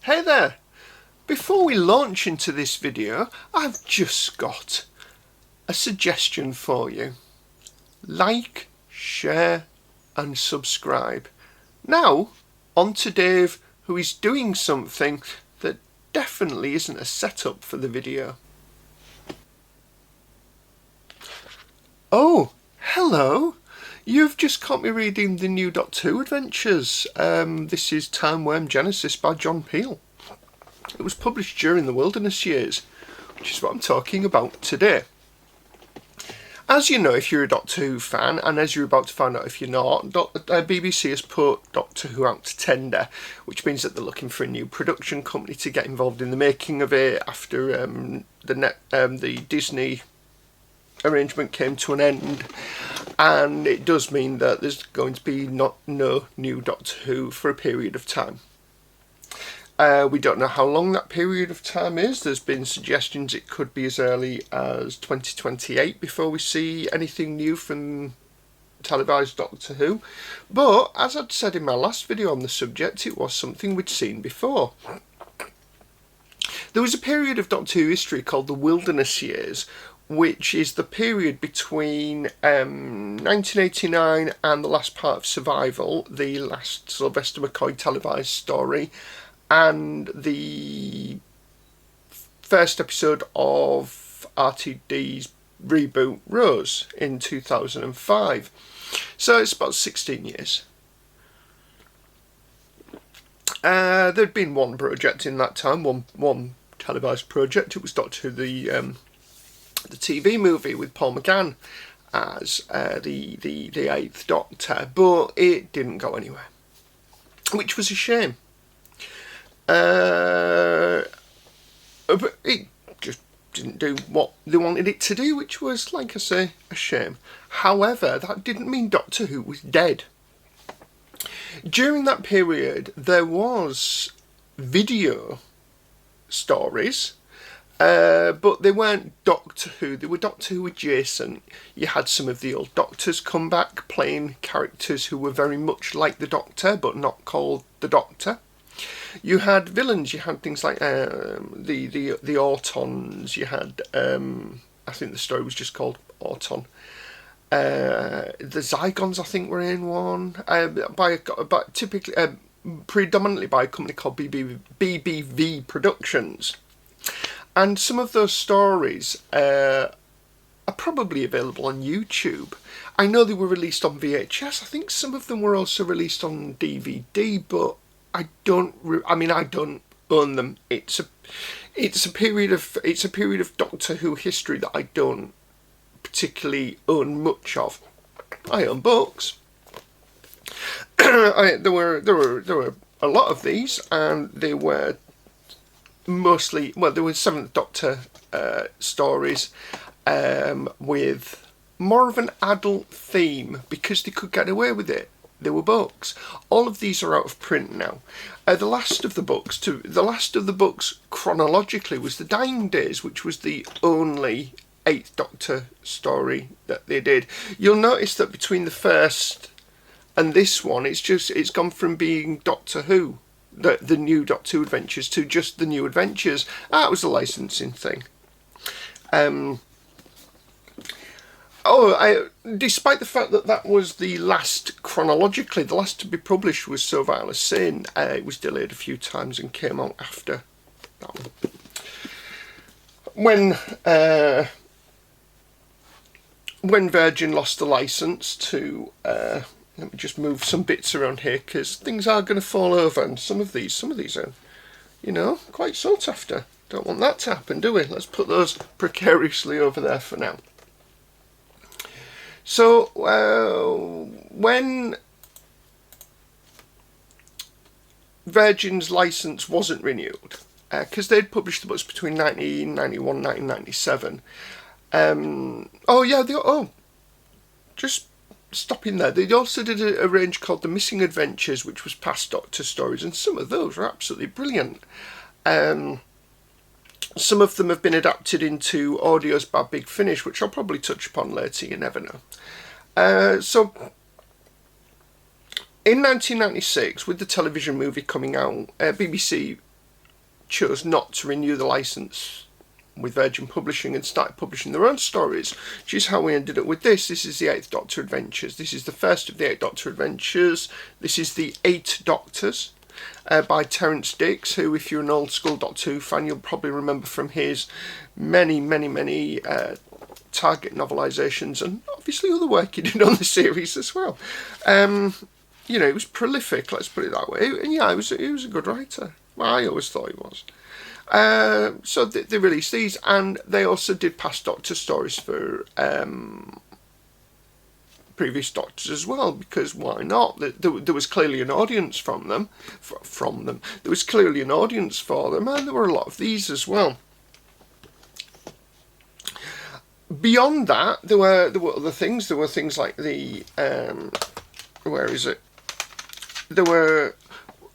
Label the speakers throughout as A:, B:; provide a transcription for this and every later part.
A: Hey there! Before we launch into this video, I've just got a suggestion for you. Like, share and subscribe. Now, on to Dave, who is doing something that definitely isn't a setup for the video. Oh, hello! You've just caught me reading the new Doctor Who adventures. This is Timewyrm Genesis by John Peel. It was published during the Wilderness years, which is what I'm talking about today. As you know, if you're a Doctor Who fan, and as you're about to find out if you're not, BBC has put Doctor Who out to tender, which means that they're looking for a new production company to get involved in the making of it after the Disney arrangement came to an end. And it does mean that there's going to be no new Doctor Who for a period of time. We don't know how long that period of time is. There's been suggestions it could be as early as 2028 before we see anything new from televised Doctor Who. But, as I'd said in my last video on the subject, it was something we'd seen before. There was a period of Doctor Who history called the Wilderness years, which is the period between 1989 and the last part of Survival, the last Sylvester McCoy televised story, and the first episode of RTD's reboot, Rose, in 2005. So it's about 16 years. There'd been one project in that time, one televised project. It was Doctor Who, the TV movie with Paul McGann as the Eighth Doctor, but it didn't go anywhere, which was a shame. But it just didn't do what they wanted it to do, which was, like I say, a shame. However, that didn't mean Doctor Who was dead. During that period, there was video stories, but they weren't Doctor Who, they were Doctor Who adjacent. You had some of the old Doctors come back playing characters who were very much like the Doctor, but not called the Doctor. You had villains, you had things like the Autons, you had, I think the story was just called Auton. The Zygons, I think, were in one, predominantly by a company called BBV Productions. And some of those stories are probably available on YouTube. I know they were released on VHS. I think some of them were also released on DVD, but I don't own them. It's a period of Doctor Who history that I don't particularly own much of. I own books. There were a lot of these, and they were mostly, well, there were Seventh Doctor stories with more of an adult theme because they could get away with it. They were books. All of these are out of print now. The last of the books chronologically was The Dying Days, which was the only Eighth Doctor story that they did. You'll notice that between the first and this one, it's gone from being Doctor Who, the new Doctor Who adventures, to just the new adventures. That was a licensing thing. Despite the fact that was the last, chronologically, the last to be published was So Vile a Sin. It was delayed a few times and came out after that one. When Virgin lost the licence to, let me just move some bits around here because things are going to fall over, and some of these are, quite sought after. Don't want that to happen, do we? Let's put those precariously over there for now. So, when Virgin's licence wasn't renewed, because they'd published the books between 1991 and 1997, just stopping there, they also did a range called The Missing Adventures, which was past Doctor stories, and some of those were absolutely brilliant. Some of them have been adapted into audios by Big Finish, which I'll probably touch upon later, you never know. So, in 1996, with the television movie coming out, BBC chose not to renew the licence with Virgin Publishing and started publishing their own stories, which is how we ended up with this. This is the Eighth Doctor Adventures. This is the first of the Eight Doctor Adventures. This is the Eight Doctors by Terence Dicks, who, if you're an old school Doctor Who fan, you'll probably remember from his many Target novelisations and obviously other work he did on the series as well. You know, he was prolific, let's put it that way. And yeah, he was a good writer. Well, I always thought he was. So they released these, and they also did past Doctor stories for previous Doctors as well, because why not? There was clearly an audience from them. There was clearly an audience for them, and there were a lot of these as well. Beyond that, there were other things. There were things like the where is it? There were.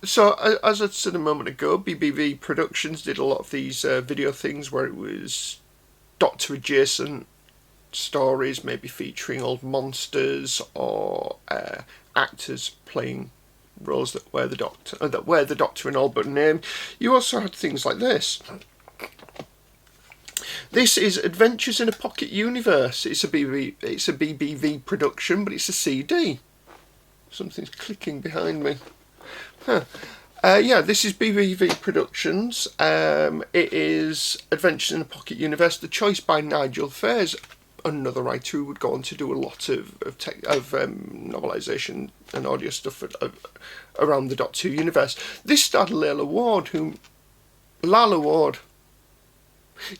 A: So, as I said a moment ago, BBV Productions did a lot of these video things where it was Doctor-adjacent stories, maybe featuring old monsters or actors playing roles that wear the Doctor in all but name. You also had things like this. This is Adventures in a Pocket Universe. It's a BBV production, but it's a CD. Something's clicking behind me. Yeah, this is BBV Productions. It is Adventures in a Pocket Universe. The choice by Nigel Fairs, another writer who would go on to do a lot of novelisation and audio stuff around the Doctor Who universe. This starred Lalla Ward.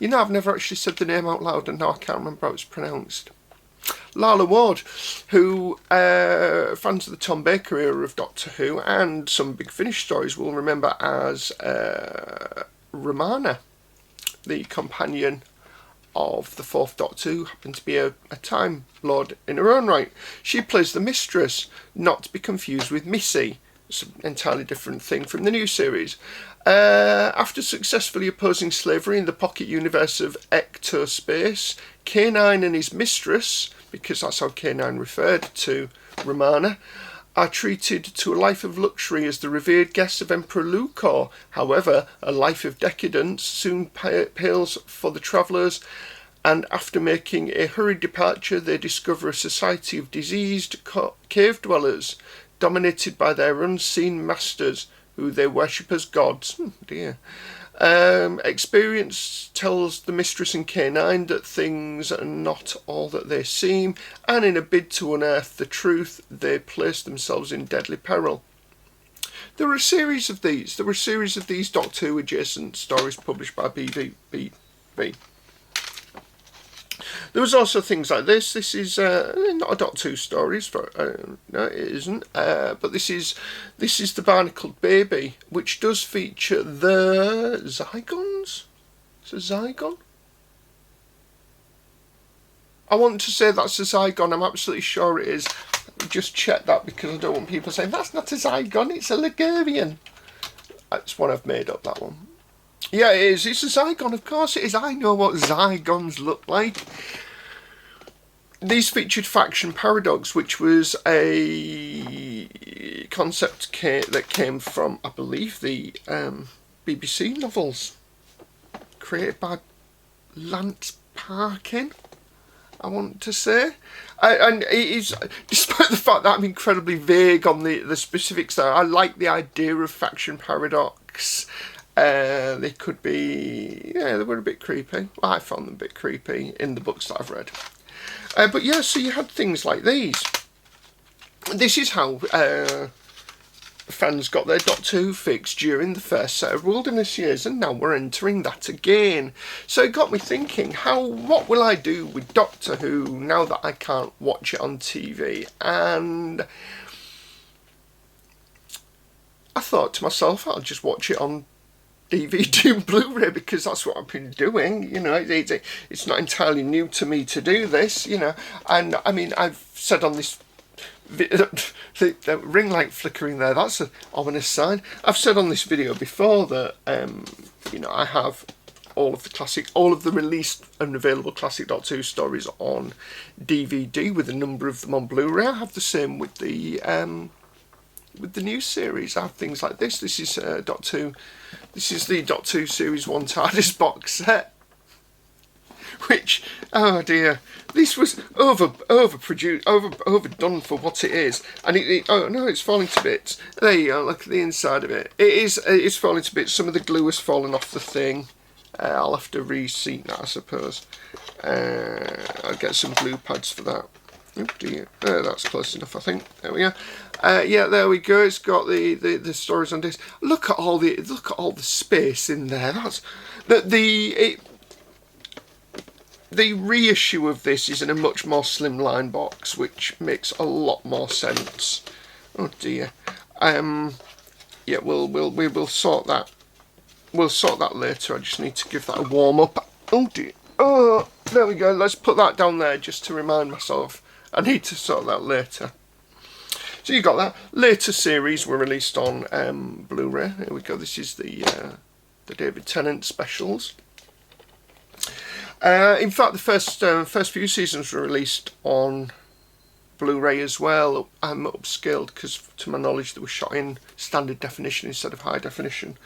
A: You know, I've never actually said the name out loud, and now I can't remember how it's pronounced. Lalla Ward, who fans of the Tom Baker era of Doctor Who and some Big Finish stories will remember as Romana, the companion of the Fourth Doctor, who happened to be a Time Lord in her own right. She plays the Mistress, not to be confused with Missy. It's an entirely different thing from the new series. After successfully opposing slavery in the pocket universe of Ectospace, K9 and his mistress, because that's how K9 referred to Romana, are treated to a life of luxury as the revered guests of Emperor Lucor. However, a life of decadence soon pales for the travellers, and after making a hurried departure, they discover a society of diseased cave dwellers, dominated by their unseen masters, who they worship as gods. Experience tells the Mistress and K9 that things are not all that they seem, and in a bid to unearth the truth, they place themselves in deadly peril. There were a series of these. Doctor Who adjacent stories published by BBV. There was also things like this. This is not a Doctor Who story. No, it isn't. But this is the Barnacled Baby, which does feature the Zygons. It's a Zygon. I want to say that's a Zygon. I'm absolutely sure it is. Just check that, because I don't want people saying that's not a Zygon. It's a Ligurian. That's one I've made up. That one. Yeah, it is. It's a Zygon, of course it is. I know what Zygons look like. These featured Faction Paradox, which was a concept that came from, I believe, the BBC novels created by Lance Parkin, I want to say. And it is, despite the fact that I'm incredibly vague on the specifics there, I like the idea of Faction Paradox. They could be, they were a bit creepy. Well, I found them a bit creepy in the books that I've read. But yeah, so you had things like these. This is how fans got their Doctor Who fix during the first set of Wilderness years, and now we're entering that again. So it got me thinking, what will I do with Doctor Who now that I can't watch it on TV? And I thought to myself, I'll just watch it on DVD and Blu-ray, because that's what I've been doing. You know, it's not entirely new to me to do this, you know. And I mean, I've said on this the ring light flickering there, that's an ominous sign. I've said on this video before that you know, I have all of the released and available classic Doctor Who stories on DVD, with a number of them on Blu-ray. I have the same with the with the new series. I have things like this. This is Doctor Who. This is the Doctor Who Series 1 TARDIS box set. Which, oh dear, this was overproduced, overdone for what it is, and oh no, it's falling to bits. There you go. Look at the inside of it. It's falling to bits. Some of the glue has fallen off the thing. I'll have to reseat that, I suppose. I'll get some glue pads for that. Oh dear, that's close enough, I think. There we go. Yeah, there we go. It's got the stories on disc. Look at all the space in there. That's the reissue of this is in a much more slimline box, which makes a lot more sense. Oh dear. Yeah, we will sort that. We'll sort that later. I just need to give that a warm up. Oh dear. Oh, there we go. Let's put that down there just to remind myself. I need to sort that later. So you got that. Later series were released on Blu-ray. Here we go. This is the David Tennant specials. In fact, the first few seasons were released on Blu-ray as well. I'm upscaled because, to my knowledge, they were shot in standard definition instead of high definition.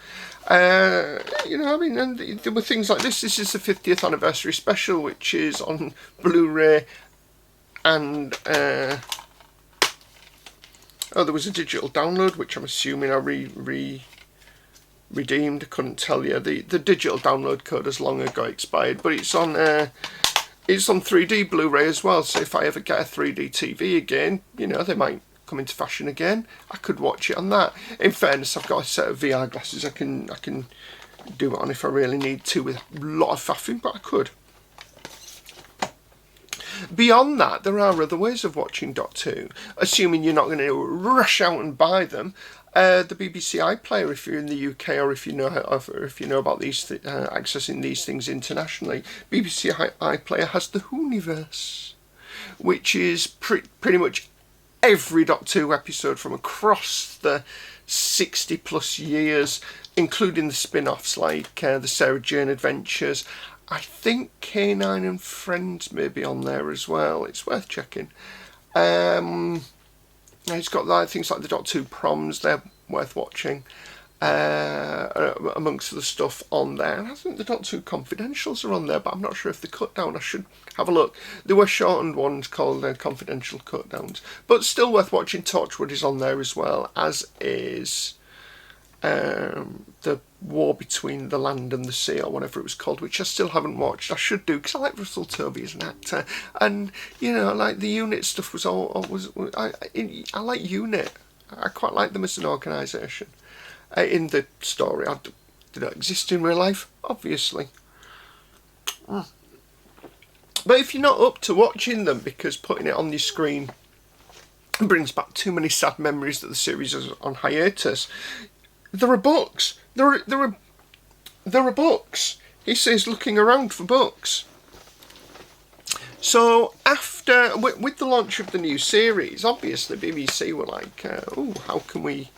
A: You know, I mean, and there were things like this. This is the 50th anniversary special, which is on Blu-ray, and oh, there was a digital download, which I'm assuming I redeemed. I couldn't tell you. The digital download code has long ago expired, but it's on 3D Blu-ray as well. So if I ever get a 3D TV again, you know, they might come into fashion again, I could watch it on that. In fairness, I've got a set of VR glasses I can do it on if I really need to, with a lot of faffing, but I could. Beyond that, there are other ways of watching Doctor Who, assuming you're not going to rush out and buy them. The BBC iPlayer, if you're in the UK, or if you know about these accessing these things internationally, BBC iPlayer has the Whoniverse, which is pretty much every Doctor Who episode from across the 60 plus years, including the spin-offs like the Sarah Jane Adventures. I think K9 and Friends may be on there as well. It's worth checking. It's got things like the Doctor Who proms. They're worth watching, amongst the stuff on there. And I think the Doctor Who confidentials are on there, but I'm not sure if they're cut down. I should have a look. There were shortened ones called confidential cut downs, but still worth watching. Torchwood is on there as well, as is the War Between the Land and the Sea, or whatever it was called, which I still haven't watched. I should do, because I like Russell Tovey as an actor, and you know, like the UNIT stuff was I like UNIT. I quite like them as an organisation. In the story, they don't exist in real life, obviously. But if you're not up to watching them, because putting it on your screen brings back too many sad memories that the series is on hiatus, there are books. There are books. He says looking around for books. So after, with the launch of the new series, obviously BBC were like, oh, how can we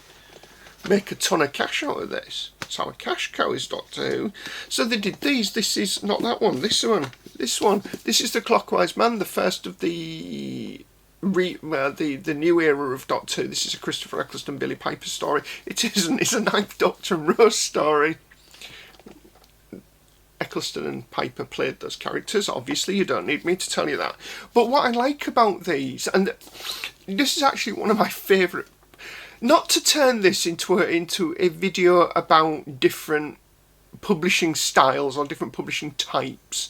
A: make a ton of cash out of this? It's our cash cow is Doctor Who. So they did these. This is not that one. This one. This is the Clockwise Man, the first of the new era of Doctor Who. This is a Christopher Eccleston, Billy Piper story. It isn't. It's a Ninth Doctor and Rose story. Eccleston and Piper played those characters. Obviously, you don't need me to tell you that. But what I like about these, and this is actually one of my favourite, not to turn this into a video about different publishing styles or different publishing types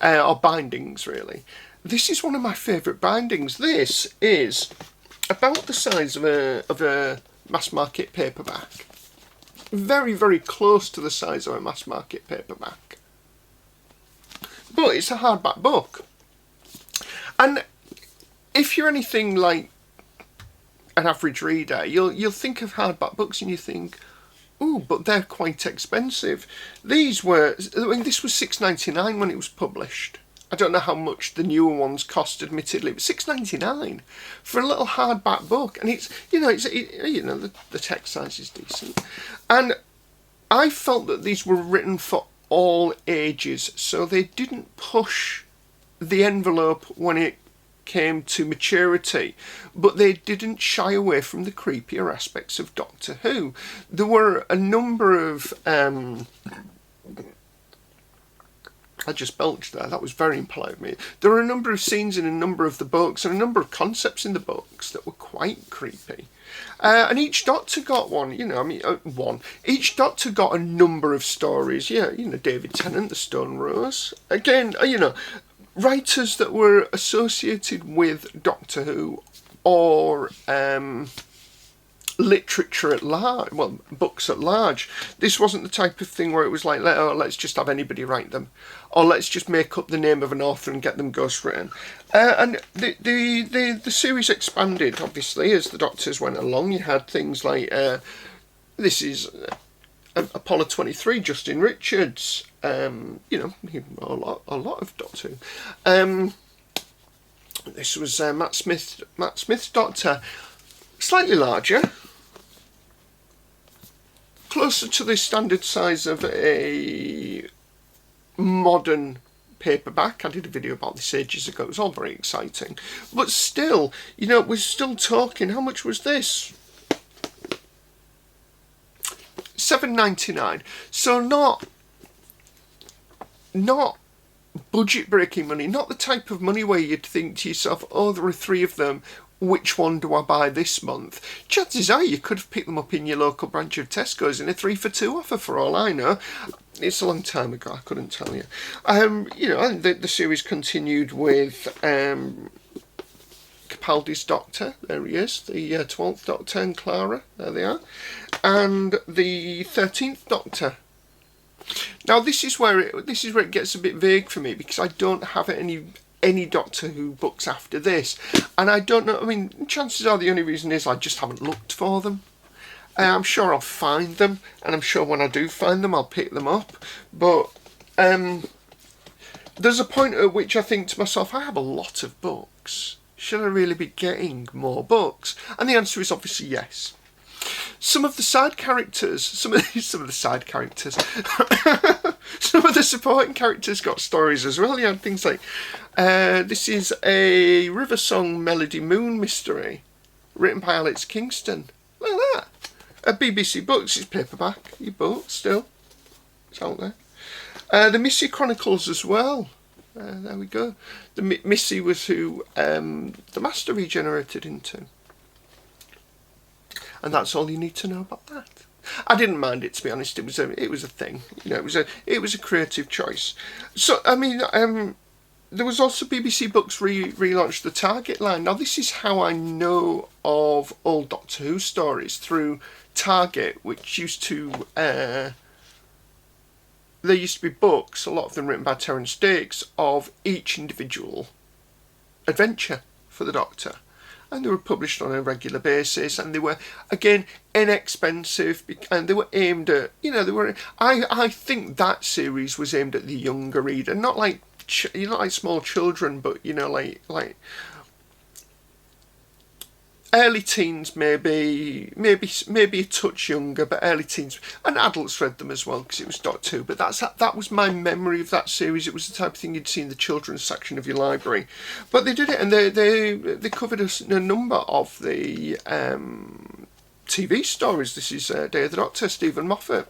A: or bindings, really. This is one of my favourite bindings. This is about the size of a mass market paperback. Very, very close to the size of a mass market paperback. But it's a hardback book. And if you're anything like an average reader, you'll think of hardback books and you think, ooh, but they're quite expensive. This was $6.99 when it was published. I don't know how much the newer ones cost, admittedly, but $6.99 for a little hardback book, and it's the text size is decent, and I felt that these were written for all ages, so they didn't push the envelope when it came to maturity, but they didn't shy away from the creepier aspects of Doctor Who. There were a number of I just belched there. That was very impolite of me. There were a number of scenes in a number of the books and a number of concepts in the books that were quite creepy. And each Doctor got one, Each Doctor got a number of stories. Yeah, David Tennant, The Stone Rose. Again, writers that were associated with Doctor Who or literature at large, well, books at large. This wasn't the type of thing where it was like, let's just have anybody write them, or let's just make up the name of an author and get them ghostwritten. And the series expanded, obviously, as the Doctors went along. You had things like, this is Apollo 23, Justin Richards, a lot of Doctor Who. This was Matt Smith's Doctor, slightly larger, closer to the standard size of a modern paperback. I did a video about this ages ago. It was all very exciting. But still, we're still talking. How much was this? $7.99. So not budget breaking money. Not the type of money where you'd think to yourself, oh, there are 3 of them. Which one do I buy this month? Chances are you could have picked them up in your local branch of Tesco's in a 3 for 2 offer, for all I know. It's a long time ago, I couldn't tell you. The series continued with Capaldi's Doctor, there he is, the 12th Doctor and Clara, there they are, and the 13th Doctor. Now this is where it gets a bit vague for me, because I don't have any Doctor Who books after this, and I don't know, chances are the only reason is I just haven't looked for them. I'm sure I'll find them, and I'm sure when I do find them I'll pick them up, but there's a point at which I think to myself, I have a lot of books, should I really be getting more books? And the answer is obviously yes. Some of the side characters, some of the supporting characters got stories as well. You had things like, this is a River Song Melody Moon mystery, written by Alex Kingston. Look at that. BBC Books, it's paperback, you bought still. It's out there. The Missy Chronicles as well. There we go. Missy was who the Master regenerated into. And that's all you need to know about that. I didn't mind it, to be honest. It was a thing. It was a creative choice. So there was also BBC Books relaunched the Target line. Now this is how I know of old Doctor Who stories, through Target, which used to there used to be books, a lot of them written by Terence Dakes, of each individual adventure for the Doctor. And they were published on a regular basis, and they were, again, inexpensive, and they were aimed at, I think that series was aimed at the younger reader, not like small children, but, like early teens, maybe a touch younger, but early teens, and adults read them as well because it was Doctor Who. But that was my memory of that series. It was the type of thing you'd see in the children's section of your library. But they did it, and they covered a number of the TV stories. This is Day of the Doctor, Stephen Moffat.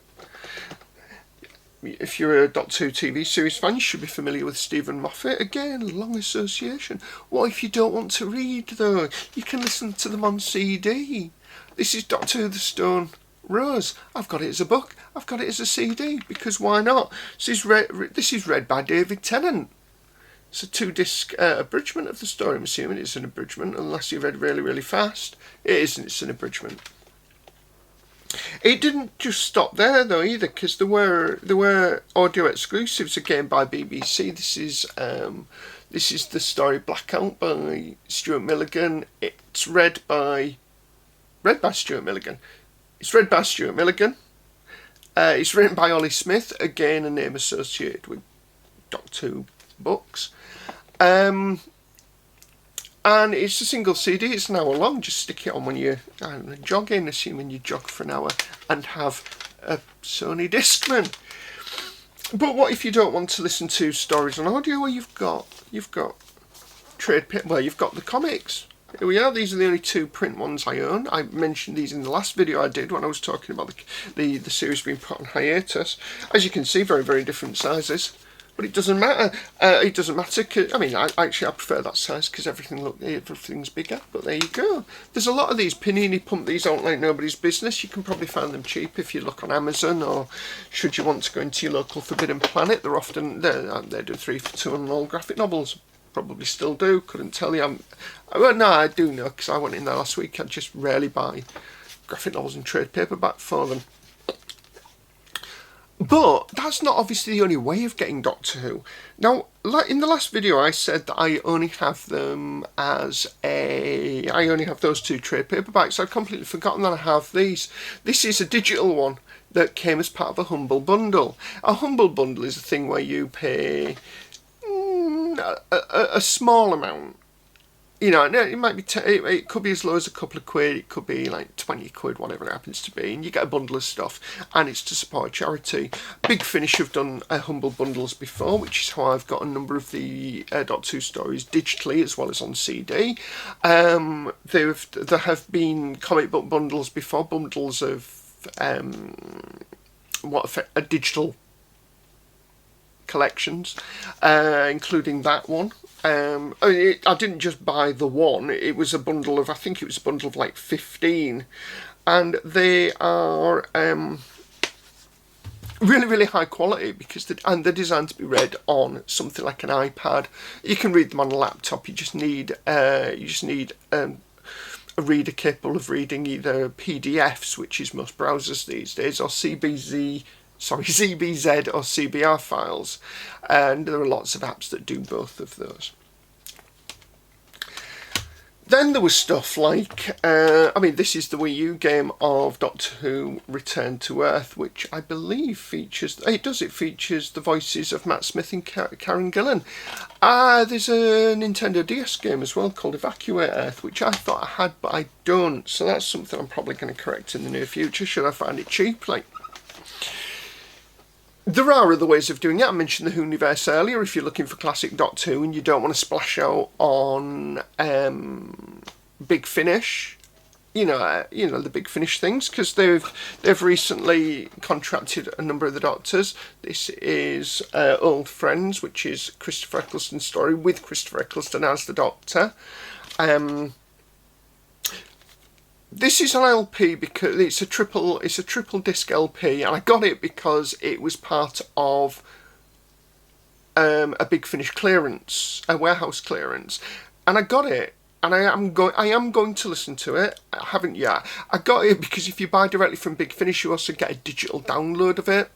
A: If you're a Doctor Who TV series fan, you should be familiar with Stephen Moffat. Again, long association. What if you don't want to read, though? You can listen to them on CD. This is Doctor Who, The Stone Rose. I've got it as a book. I've got it as a CD, because why not? This is read by David Tennant. It's a 2-disc abridgment of the story. I'm assuming it's an abridgment, unless you read really, really fast. It isn't, it's an abridgment. It didn't just stop there though either, because there were audio exclusives again by BBC. This is the story Blackout by Stuart Milligan. It's read by Stuart Milligan. It's read by Stuart Milligan. It's written by Ollie Smith, again a name associated with Doctor Who books. And it's a single CD, it's an hour long. Just stick it on when you're jogging, assuming you jog for an hour, and have a Sony Discman. But what if you don't want to listen to stories on audio? Well, you've got trade paper. Well, you've got the comics. Here we are. These are the only 2 print ones I own. I mentioned these in the last video I did when I was talking about the series being put on hiatus. As you can see, very, very different sizes. But it doesn't matter. It doesn't matter. I mean, I prefer that size because everything's bigger. But there you go. There's a lot of these. Panini pump these out like nobody's business. You can probably find them cheap if you look on Amazon, or should you want to go into your local Forbidden Planet. They're often they do 3 for 2 on all graphic novels. Probably still do. Couldn't tell you. Well, no, I do know because I went in there last week. I just rarely buy graphic novels and trade paperback for them. But that's not obviously the only way of getting Doctor Who. Now, like in the last video, I said that I only have them I only have those 2 trade paperbacks. I'd completely forgotten that I have these. This is a digital one that came as part of a Humble Bundle. A Humble Bundle is a thing where you pay a small amount. You know, it might be. It could be as low as a couple of quid. It could be like 20 quid, whatever it happens to be, and you get a bundle of stuff, and it's to support a charity. Big Finish have done Humble Bundles before, which is how I've got a number of the Doctor Who stories digitally as well as on CD. There have been comic book bundles before, bundles of digital collections, including that one. I didn't just buy the one, it was a bundle of, I think it was a bundle of like 15, and they are really, really high quality because they're designed to be read on something like an iPad. You can read them on a laptop. You just need a reader capable of reading either PDFs, which is most browsers these days, or CBZ or CBR files, and there are lots of apps that do both of those. Then there was stuff like, this is the Wii U game of Doctor Who Return to Earth, which I believe features the voices of Matt Smith and Karen Gillan. There's a Nintendo DS game as well called Evacuate Earth, which I thought I had, but I don't, so that's something I'm probably going to correct in the near future, should I find it cheap. There are other ways of doing it. I mentioned the Whoniverse earlier. If you're looking for classic Doctor Who and you don't want to splash out on Big Finish, the Big Finish things, because they've recently contracted a number of the Doctors. This is Old Friends, which is Christopher Eccleston's story with Christopher Eccleston as the Doctor. This is an LP because it's a triple disc LP, and I got it because it was part of a Big Finish clearance, a warehouse clearance, and I got it, and I am going to listen to it. I haven't yet. I got it because if you buy directly from Big Finish, you also get a digital download of it.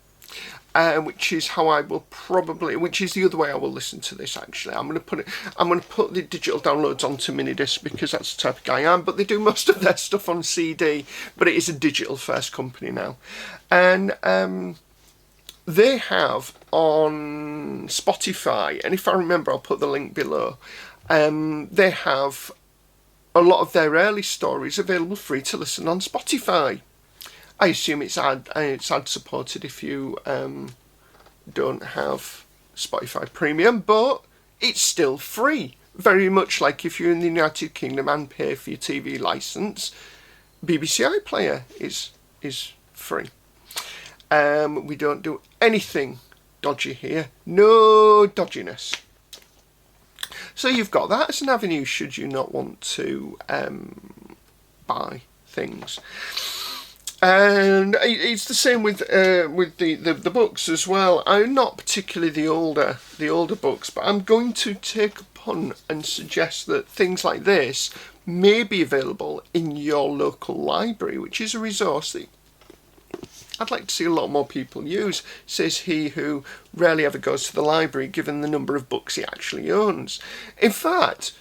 A: Which is the other way I will listen to this. Actually, I'm going to put the digital downloads onto minidisc because that's the type of guy I am. But they do most of their stuff on CD. But it is a digital first company now, and they have on Spotify. And if I remember, I'll put the link below. They have a lot of their early stories available free to listen on Spotify. I assume it's ad supported if you don't have Spotify Premium, but it's still free. Very much like if you're in the United Kingdom and pay for your TV licence, BBC iPlayer is free. We don't do anything dodgy here. No dodginess. So you've got that as an avenue should you not want to buy things. And it's the same with the books as well. I'm not particularly the older books, but I'm going to take a pun and suggest that things like this may be available in your local library, which is a resource that I'd like to see a lot more people use, says he who rarely ever goes to the library given the number of books he actually owns. In fact,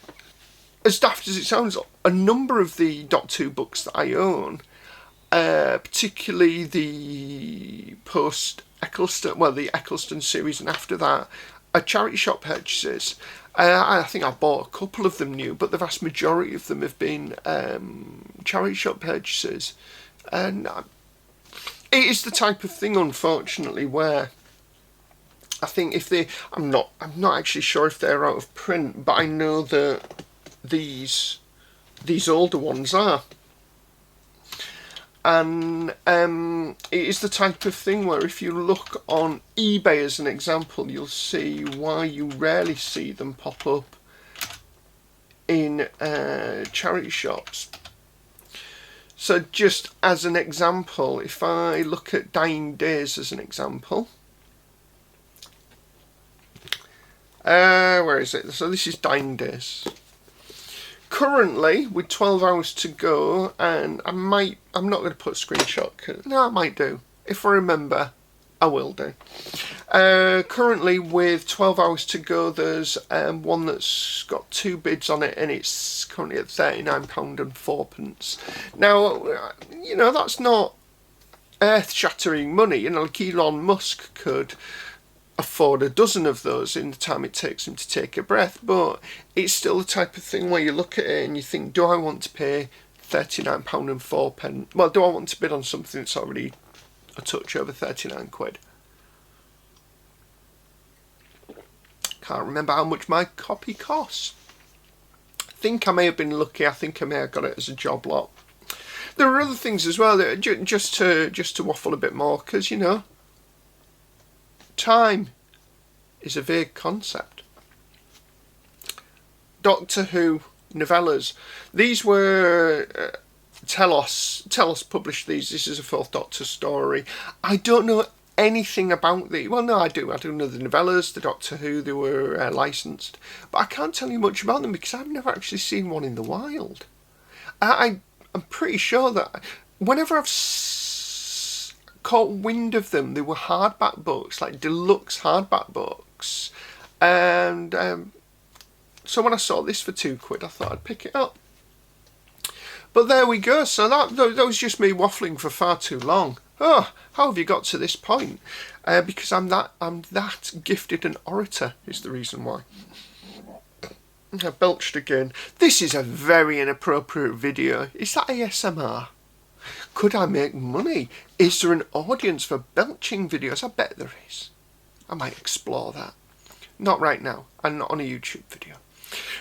A: as daft as it sounds, a number of the Doctor Who books that I own, particularly the post-Eccleston, the Eccleston series and after that, are charity shop purchases. I think I bought a couple of them new, but the vast majority of them have been charity shop purchases. And it is the type of thing, unfortunately, where I think if they, I'm not actually sure if they're out of print, but I know that these older ones are. And it is the type of thing where if you look on eBay as an example, you'll see why you rarely see them pop up in charity shops. So just as an example, if I look at Dying Days as an example, where is it? So this is Dying Days. Currently, with 12 hours to go, and I'm not going to put a screenshot. No, I might do. If I remember, I will do. Currently, with 12 hours to go, there's one that's got 2 bids on it, and it's currently at £39.04. Now, you know, that's not earth-shattering money. You know, like Elon Musk could afford a dozen of those in the time it takes him to take a breath, but it's still the type of thing where you look at it and you think, do I want to pay £39.04? Well, do I want to bid on something that's already a touch over 39 quid? Can't remember how much my copy cost. I think I may have been lucky. I think I may have got it as a job lot. There are other things as well that just to waffle a bit more, because, you know, time is a vague concept. Doctor Who novellas. These were Telos published these. This is a 4th Doctor story. I don't know anything about the. Well, no, I do. I do know the novellas, the Doctor Who. They were licensed, but I can't tell you much about them because I've never actually seen one in the wild. I'm pretty sure that whenever I've caught wind of them, they were hardback books, like deluxe hardback books, and so when I saw this for £2, I thought I'd pick it up. But there we go. So that was just me waffling for far too long. Oh, how have you got to this point? Because I'm that gifted an orator is the reason why. I belched again. This is a very inappropriate video. Is that ASMR? Could I make money? Is there an audience for belching videos? I bet there is. I might explore that. Not right now, and not on a YouTube video.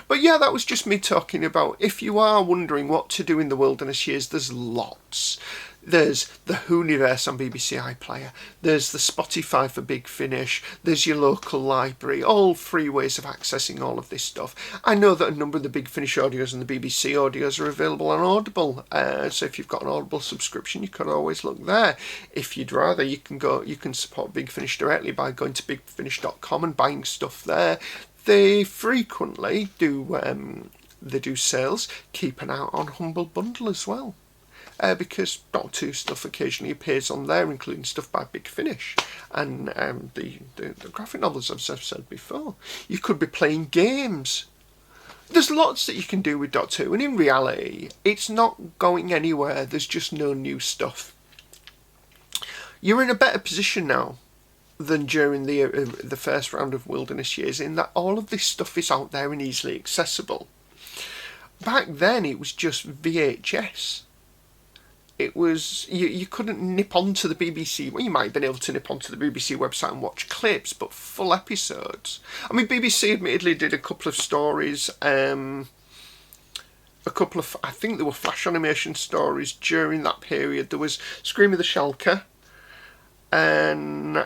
A: But yeah, that was just me talking about, if you are wondering what to do in the wilderness years, there's lots. There's the Whoniverse on BBC iPlayer. There's the Spotify for Big Finish. There's your local library. All free ways of accessing all of this stuff. I know that a number of the Big Finish audios and the BBC audios are available on Audible. So if you've got an Audible subscription, you can always look there. If you'd rather, you can support Big Finish directly by going to bigfinish.com and buying stuff there. They frequently do sales. Keep an eye out on Humble Bundle as well. Because Doctor Who stuff occasionally appears on there, including stuff by Big Finish and the graphic novels, as I've said before. You could be playing games. There's lots that you can do with Doctor Who, and in reality, it's not going anywhere. There's just no new stuff. You're in a better position now than during the first round of Wilderness Years, in that all of this stuff is out there and easily accessible. Back then, it was just VHS. It was, you couldn't nip onto the BBC. Well, you might have been able to nip onto the BBC website and watch clips, but full episodes. I mean, BBC admittedly did a couple of stories, I think there were flash animation stories during that period. There was Scream of the Shulker, and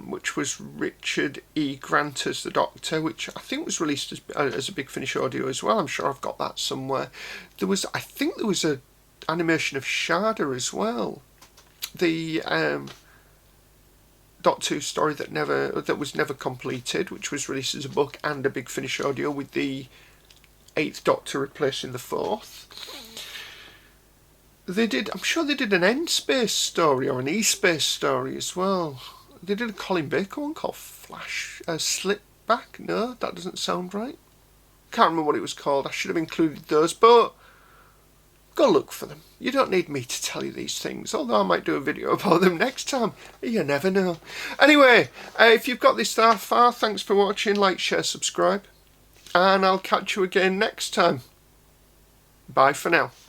A: which was Richard E. Grant as the Doctor, which I think was released as a Big Finish audio as well. I'm sure I've got that somewhere. I think there was a animation of Sharda as well, the Doctor Who story that was never completed, which was released as a book and a Big Finish audio, with the 8th Doctor replacing the 4th. I'm sure they did an N-Space story or an E-Space story as well. They did a Colin Baker one called Slipback. No, that doesn't sound right. Can't remember what it was called. I should have included those, but go look for them. You don't need me to tell you these things, although I might do a video about them next time. You never know. Anyway, if you've got this far, thanks for watching. Like, share, subscribe, and I'll catch you again next time. Bye for now.